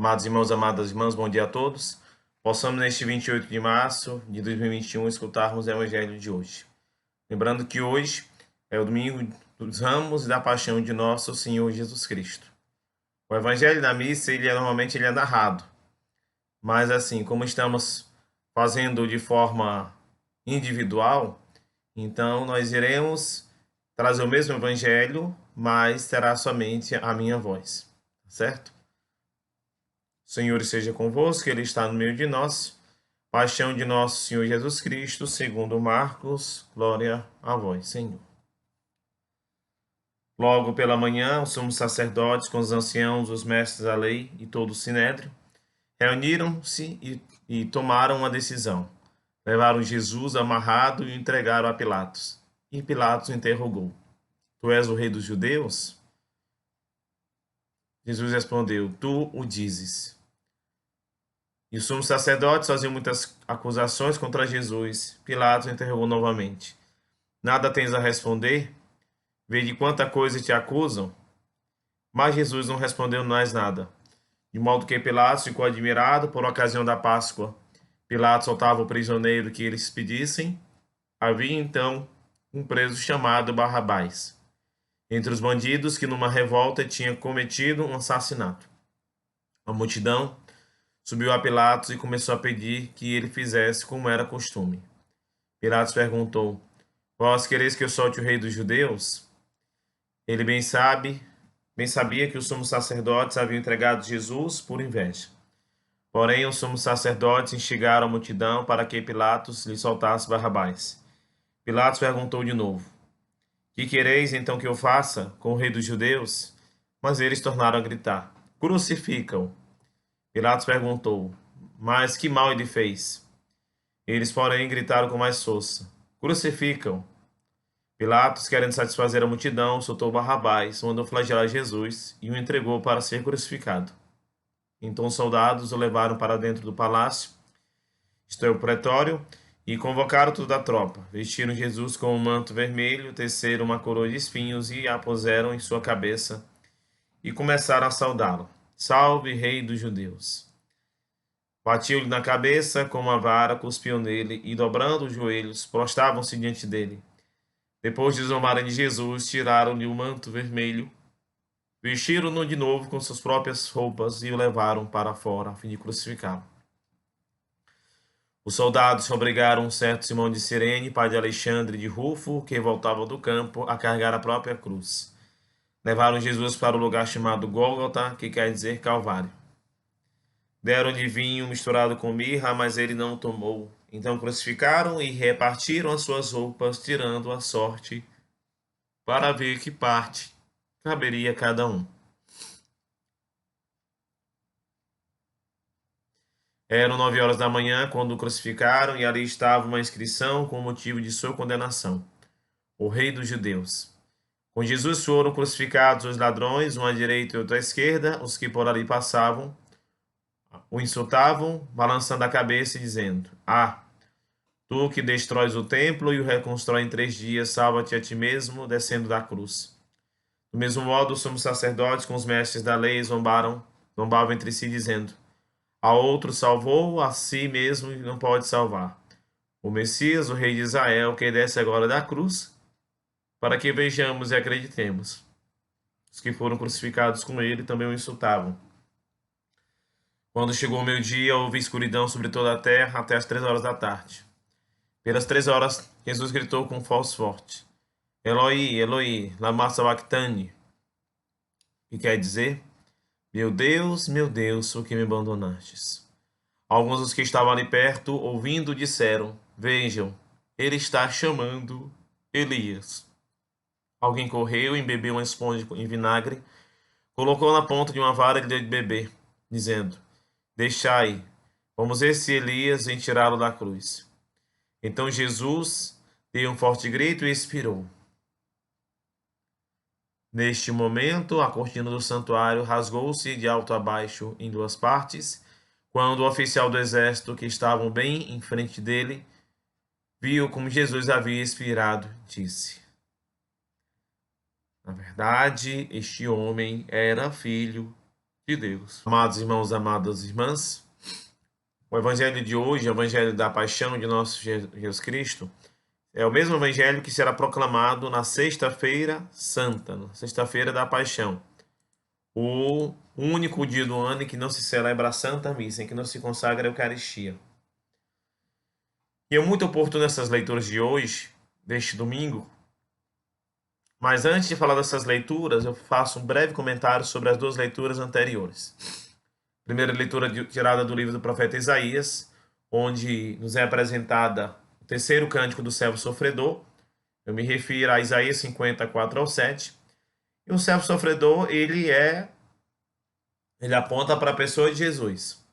Amados irmãos, amadas irmãs, bom dia a todos. Possamos, neste 28 de março de 2021, escutarmos o Evangelho de hoje. Lembrando que hoje é o domingo dos Ramos e da Paixão de nosso Senhor Jesus Cristo. O Evangelho da missa, normalmente é narrado, mas assim, como estamos fazendo de forma individual, então nós iremos trazer o mesmo Evangelho, mas será somente a minha voz, certo? O Senhor esteja convosco, Ele está no meio de nós. Paixão de nosso Senhor Jesus Cristo, segundo Marcos, glória a vós, Senhor. Logo pela manhã, os sumos sacerdotes, com os anciãos, os mestres da lei e todo o sinédrio, reuniram-se e tomaram uma decisão. Levaram Jesus amarrado e o entregaram a Pilatos. E Pilatos o interrogou: Tu és o rei dos judeus? Jesus respondeu: Tu o dizes. E os sumos sacerdotes faziam muitas acusações contra Jesus. Pilatos interrogou novamente: Nada tens a responder? Vê de quanta coisa te acusam? Mas Jesus não respondeu mais nada. De modo que Pilatos ficou admirado por ocasião da Páscoa. Pilatos soltava o prisioneiro que eles pedissem. Havia então um preso chamado Barrabás, entre os bandidos que numa revolta tinha cometido um assassinato. A multidão subiu a Pilatos e começou a pedir que ele fizesse como era costume. Pilatos perguntou: Vós quereis que eu solte o rei dos judeus? Ele bem sabia que os sumos sacerdotes haviam entregado Jesus por inveja. Porém, os sumos sacerdotes instigaram a multidão para que Pilatos lhe soltasse Barrabás. Pilatos perguntou de novo: Que quereis então que eu faça com o rei dos judeus? Mas eles tornaram a gritar: Crucificam! Pilatos perguntou: Mas que mal ele fez? Eles, porém, gritaram com mais força: Crucificam! Pilatos, querendo satisfazer a multidão, soltou Barrabás, mandou flagelar Jesus e o entregou para ser crucificado. Então os soldados o levaram para dentro do palácio, isto é, o pretório, e convocaram toda a tropa. Vestiram Jesus com um manto vermelho, teceram uma coroa de espinhos e a puseram em sua cabeça e começaram a saudá-lo: Salve, rei dos judeus! Batiam-lhe na cabeça com uma vara, cuspiam nele e, dobrando os joelhos, prostravam-se diante dele. Depois de zombarem de Jesus, tiraram-lhe o manto vermelho, vestiram-no de novo com suas próprias roupas e o levaram para fora a fim de crucificá-lo. Os soldados obrigaram um certo Simão de Cirene, pai de Alexandre de Rufo, que voltava do campo, a carregar a própria cruz. Levaram Jesus para o lugar chamado Gólgota, que quer dizer Calvário. Deram-lhe vinho misturado com mirra, mas ele não tomou. Então crucificaram e repartiram as suas roupas, tirando a sorte, para ver que parte caberia a cada um. Eram 9 horas da manhã quando o crucificaram, e ali estava uma inscrição com o motivo de sua condenação: O Rei dos Judeus. Com Jesus foram crucificados os ladrões, um à direita e outro à esquerda. Os que por ali passavam o insultavam, balançando a cabeça e dizendo: Tu que destróis o templo e o reconstrói em 3 dias, salva-te a ti mesmo, descendo da cruz. Do mesmo modo, os sumos sacerdotes com os mestres da lei zombavam entre si, dizendo: A outro salvou, a si mesmo não pode salvar. O Messias, o rei de Israel, que desce agora da cruz, para que vejamos e acreditemos. Os que foram crucificados com ele também o insultavam. Quando chegou o meio-dia, houve escuridão sobre toda a terra até as 3 horas da tarde. Pelas 3 horas, Jesus gritou com voz forte: Eloi, Eloi, lama sabachthani, que quer dizer: meu Deus, por que me abandonastes? Alguns dos que estavam ali perto, ouvindo, disseram: Vejam, ele está chamando Elias. Alguém correu, embebeu uma esponja em vinagre, colocou na ponta de uma vara e lhe deu de beber, dizendo: Deixai, vamos ver se Elias vem tirá-lo da cruz. Então Jesus deu um forte grito e expirou. Neste momento, a cortina do santuário rasgou-se de alto a baixo em 2 partes, quando o oficial do exército, que estava bem em frente dele, viu como Jesus havia expirado, disse: Na verdade, este homem era filho de Deus. Amados irmãos, amadas irmãs, o evangelho de hoje, o evangelho da paixão de nosso Jesus Cristo, é o mesmo evangelho que será proclamado na Sexta-feira Santa, na Sexta-feira da Paixão, o único dia do ano em que não se celebra a Santa Missa, em que não se consagra a Eucaristia. E é muito oportuno essas leituras de hoje, deste domingo. Mas antes de falar dessas leituras, eu faço um breve comentário sobre as duas leituras anteriores. Primeira leitura tirada do livro do profeta Isaías, onde nos é apresentada o terceiro cântico do servo sofredor. Eu me refiro a Isaías 54 ao 7. E o servo sofredor, ele aponta para a pessoa de Jesus.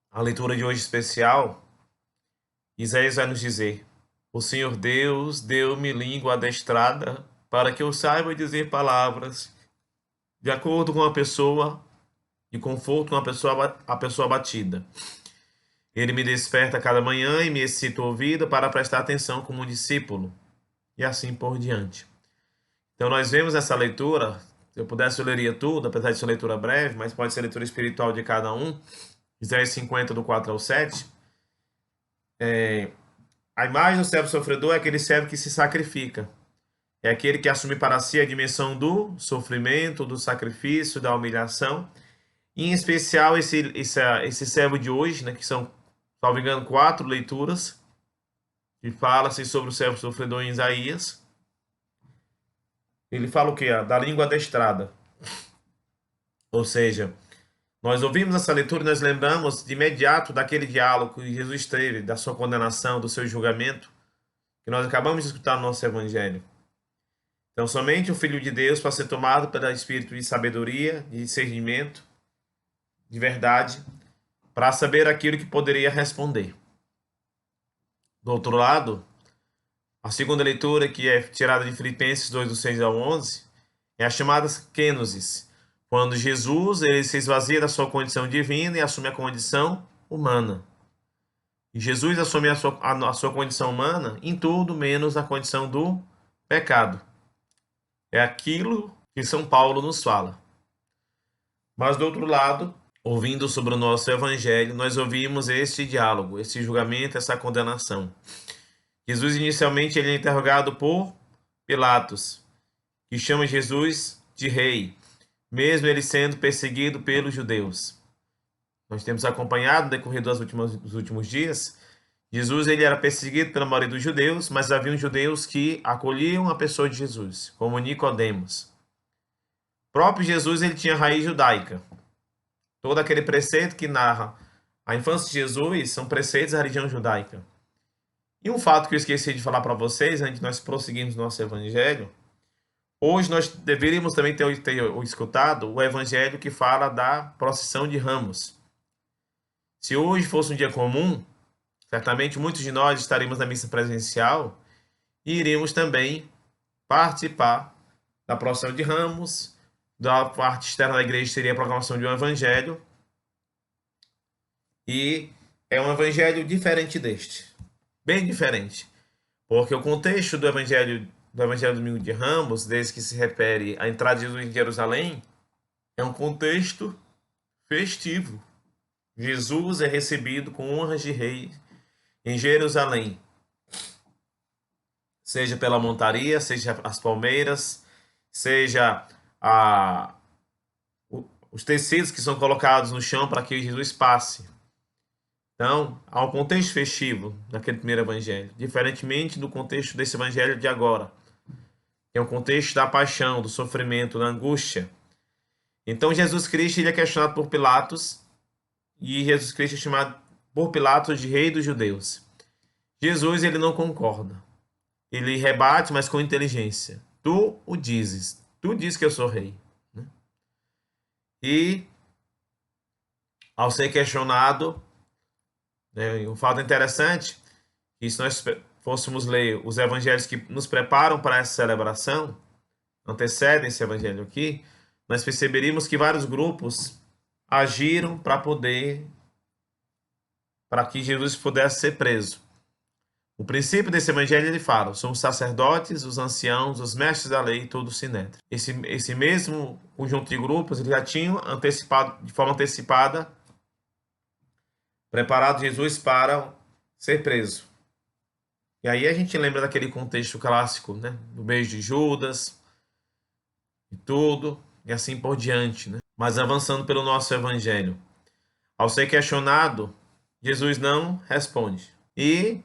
A leitura de hoje especial, Isaías vai nos dizer: o Senhor Deus deu-me língua adestrada para que eu saiba dizer palavras de acordo com a pessoa, de conforto com a pessoa abatida. Ele me desperta cada manhã e me excita o ouvido para prestar atenção como um discípulo, e assim por diante. Então nós vemos essa leitura, se eu pudesse eu leria tudo, apesar de ser uma leitura breve, mas pode ser a leitura espiritual de cada um, Isaías 50 do 4 ao 7. A imagem do servo sofredor é aquele servo que se sacrifica. É aquele que assume para si a dimensão do sofrimento, do sacrifício, da humilhação. E, em especial, esse servo de hoje, né, que são, salvo engano, 4 leituras, que fala-se sobre o servo sofredor em Isaías. Ele fala o quê? Da língua adestrada. Ou seja, nós ouvimos essa leitura e nós lembramos de imediato daquele diálogo que Jesus teve, da sua condenação, do seu julgamento, que nós acabamos de escutar no nosso evangelho. Então, somente o Filho de Deus para ser tomado pelo espírito de sabedoria, de discernimento, de verdade, para saber aquilo que poderia responder. Do outro lado, a segunda leitura, que é tirada de Filipenses 2, do 6 ao 11, é a chamada kenosis, quando Jesus ele se esvazia da sua condição divina e assume a condição humana. E Jesus assume a sua condição humana em tudo menos a condição do pecado. É aquilo que São Paulo nos fala. Mas do outro lado, ouvindo sobre o nosso evangelho, nós ouvimos este diálogo, esse julgamento, essa condenação. Jesus inicialmente ele é interrogado por Pilatos, que chama Jesus de rei, mesmo ele sendo perseguido pelos judeus. Nós temos acompanhado no decorrer dos últimos dias, Jesus ele era perseguido pela maioria dos judeus, mas havia judeus que acolhiam a pessoa de Jesus, como Nicodemos. O próprio Jesus ele tinha raiz judaica. Todo aquele preceito que narra a infância de Jesus são preceitos da religião judaica. E um fato que eu esqueci de falar para vocês, antes de nós prosseguirmos no nosso evangelho, hoje nós deveríamos também ter escutado o evangelho que fala da procissão de Ramos. Se hoje fosse um dia comum, certamente muitos de nós estaríamos na missa presencial e iríamos também participar da procissão de Ramos. Da parte externa da igreja seria a proclamação de um evangelho. E é um evangelho diferente deste. Bem diferente. Porque o contexto do evangelho do Domingo de Ramos, desde que se refere à entrada de Jesus em Jerusalém, é um contexto festivo. Jesus é recebido com honras de rei em Jerusalém. Seja pela montaria, seja as palmeiras, seja os tecidos que são colocados no chão para que Jesus passe. Então, há um contexto festivo naquele primeiro evangelho, diferentemente do contexto desse evangelho de agora, que é um contexto da paixão, do sofrimento, da angústia. Então, Jesus Cristo ele é questionado por Pilatos, e Jesus Cristo é chamado por Pilatos de rei dos judeus. Jesus ele não concorda. Ele rebate, mas com inteligência. Tu o dizes. Tu dizes que eu sou rei. E, ao ser questionado, um fato interessante, que se nós fôssemos ler os evangelhos que nos preparam para essa celebração, antecedem esse evangelho aqui, nós perceberíamos que vários grupos agiram para que Jesus pudesse ser preso. O princípio desse evangelho ele fala: são os sacerdotes, os anciãos, os mestres da lei, todo o sinédrio. Esse mesmo conjunto de grupos eles já tinham antecipado, de forma antecipada, preparado Jesus para ser preso. E aí a gente lembra daquele contexto clássico, né? Do beijo de Judas e tudo, e assim por diante, né? Mas avançando pelo nosso evangelho. Ao ser questionado, Jesus não responde. E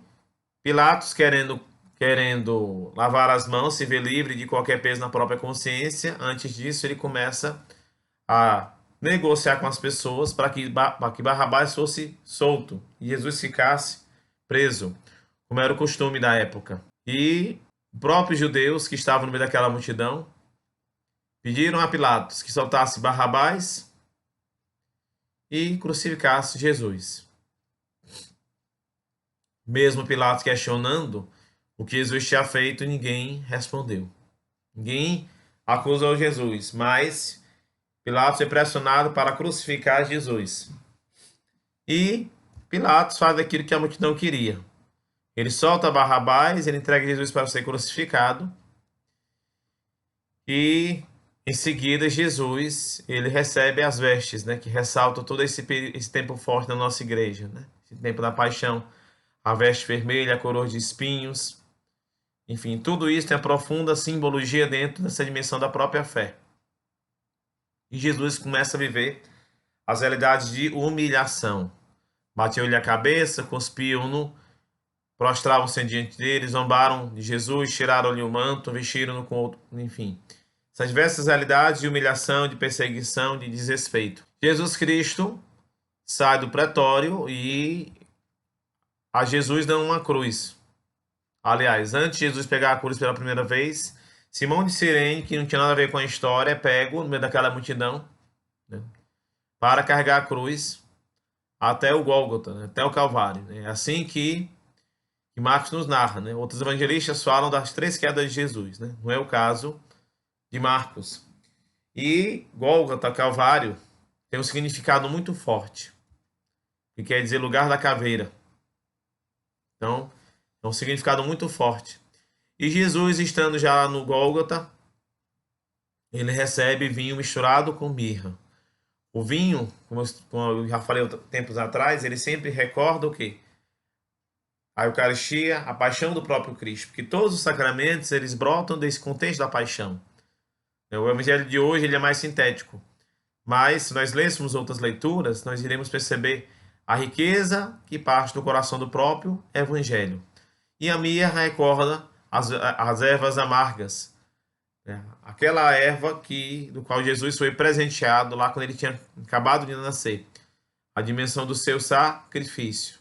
Pilatos, querendo lavar as mãos, se ver livre de qualquer peso na própria consciência, antes disso ele começa a negociar com as pessoas para que Barrabás fosse solto e Jesus ficasse preso, como era o costume da época. E os próprios judeus que estavam no meio daquela multidão pediram a Pilatos que soltasse Barrabás e crucificasse Jesus. Mesmo Pilatos questionando o que Jesus tinha feito, ninguém respondeu. Ninguém acusou Jesus, mas Pilatos foi pressionado para crucificar Jesus. E Pilatos faz aquilo que a multidão queria. Ele solta Barrabás, ele entrega Jesus para ser crucificado. E em seguida Jesus, ele recebe as vestes, né, que ressaltam todo esse tempo forte da nossa igreja, né? Esse tempo da paixão, a veste vermelha, a coroa de espinhos. Enfim, tudo isso tem a profunda simbologia dentro dessa dimensão da própria fé. E Jesus começa a viver as realidades de humilhação. Bateu-lhe a cabeça, cuspiam-no, prostravam-se diante dele, zombaram de Jesus, tiraram-lhe o manto, vestiram-no com outro, enfim. Essas diversas realidades de humilhação, de perseguição, de desrespeito. Jesus Cristo sai do pretório e a Jesus dão uma cruz. Aliás, antes de Jesus pegar a cruz pela primeira vez, Simão de Cirene, que não tinha nada a ver com a história, é pego no meio daquela multidão, né, para carregar a cruz até o Gólgota, né, até o Calvário. É assim que Marcos nos narra. Né? Outros evangelistas falam das 3 quedas de Jesus. Né? Não é o caso de Marcos. E Gólgota, Calvário, tem um significado muito forte, que quer dizer lugar da caveira. Então, é um significado muito forte. E Jesus, estando já no Gólgota, ele recebe vinho misturado com mirra. O vinho, como eu já falei tempos atrás, ele sempre recorda o quê? A Eucaristia, a paixão do próprio Cristo. Porque todos os sacramentos, eles brotam desse contexto da paixão. O evangelho de hoje ele é mais sintético. Mas, se nós lêssemos outras leituras, nós iremos perceber a riqueza que parte do coração do próprio evangelho. E a mirra recorda as ervas amargas. Aquela erva do qual Jesus foi presenteado lá quando ele tinha acabado de nascer. A dimensão do seu sacrifício.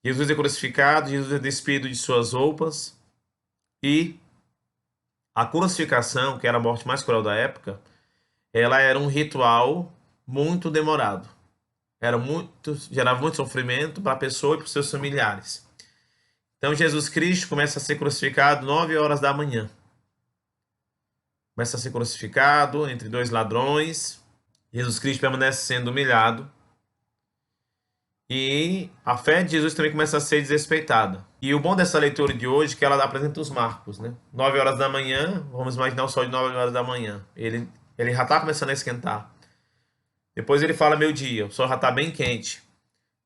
Jesus é crucificado, Jesus é despido de suas roupas. E a crucificação, que era a morte mais cruel da época, ela era um ritual muito demorado. Gerava muito sofrimento para a pessoa e para os seus familiares. Então Jesus Cristo começa a ser crucificado 9 horas da manhã. Começa a ser crucificado entre 2 ladrões. Jesus Cristo permanece sendo humilhado. E a fé de Jesus também começa a ser desrespeitada. E o bom dessa leitura de hoje é que ela apresenta os marcos, né? 9 horas da manhã, vamos imaginar o sol de 9 horas da manhã. Ele já está começando a esquentar. Depois ele fala meio-dia, o sol já está bem quente.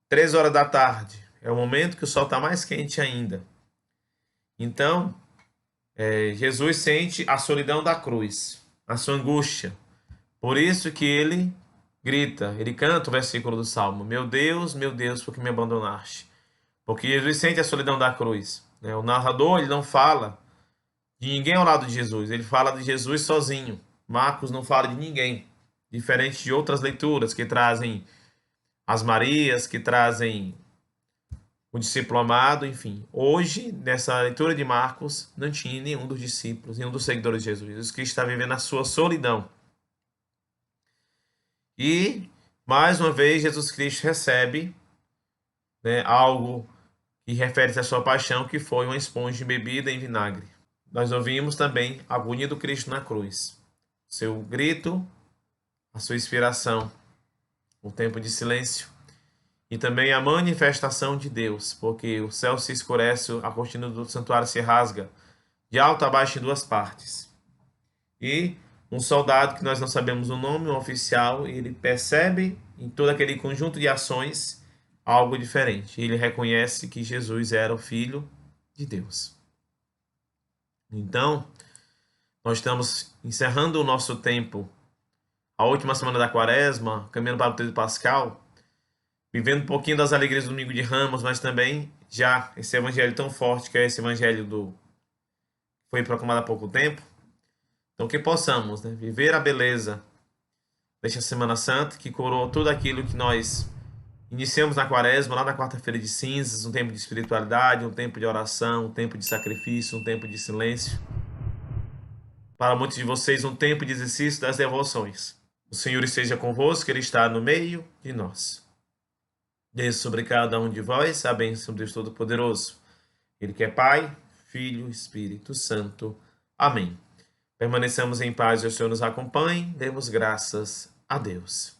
3 horas da tarde, é o momento que o sol está mais quente ainda. Então, Jesus sente a solidão da cruz, a sua angústia. Por isso que ele grita, ele canta o versículo do Salmo: meu Deus, por que me abandonaste? Porque Jesus sente a solidão da cruz. O narrador ele não fala de ninguém ao lado de Jesus, ele fala de Jesus sozinho. Marcos não fala de ninguém, diferente de outras leituras que trazem as Marias, que trazem o discípulo amado, enfim. Hoje, nessa leitura de Marcos, não tinha nenhum dos discípulos, nenhum dos seguidores de Jesus. Jesus Cristo está vivendo a sua solidão. E, mais uma vez, Jesus Cristo recebe, né, algo que refere-se à sua paixão, que foi uma esponja embebida em vinagre. Nós ouvimos também a agonia do Cristo na cruz. Seu grito, a sua inspiração, o tempo de silêncio. e também a manifestação de Deus, porque o céu se escurece, a cortina do santuário se rasga, de alto a baixo em duas partes. E um soldado que nós não sabemos o nome, um oficial, ele percebe em todo aquele conjunto de ações algo diferente. Ele reconhece que Jesus era o Filho de Deus. Então, nós estamos encerrando o nosso tempo, a última semana da Quaresma, caminhando para o Tríduo Pascal, vivendo um pouquinho das alegrias do Domingo de Ramos, mas também já esse evangelho tão forte que é esse evangelho do foi proclamado há pouco tempo. Então que possamos, né, viver a beleza desta Semana Santa, que coroou tudo aquilo que nós iniciamos na Quaresma, lá na quarta-feira de cinzas, um tempo de espiritualidade, um tempo de oração, um tempo de sacrifício, um tempo de silêncio. Para muitos de vocês, um tempo de exercício das devoções. O Senhor esteja convosco, Ele está no meio de nós. Desça sobre cada um de vós a bênção de Deus Todo-Poderoso. Ele que é Pai, Filho, Espírito Santo. Amém. Permaneçamos em paz e o Senhor nos acompanhe. Demos graças a Deus.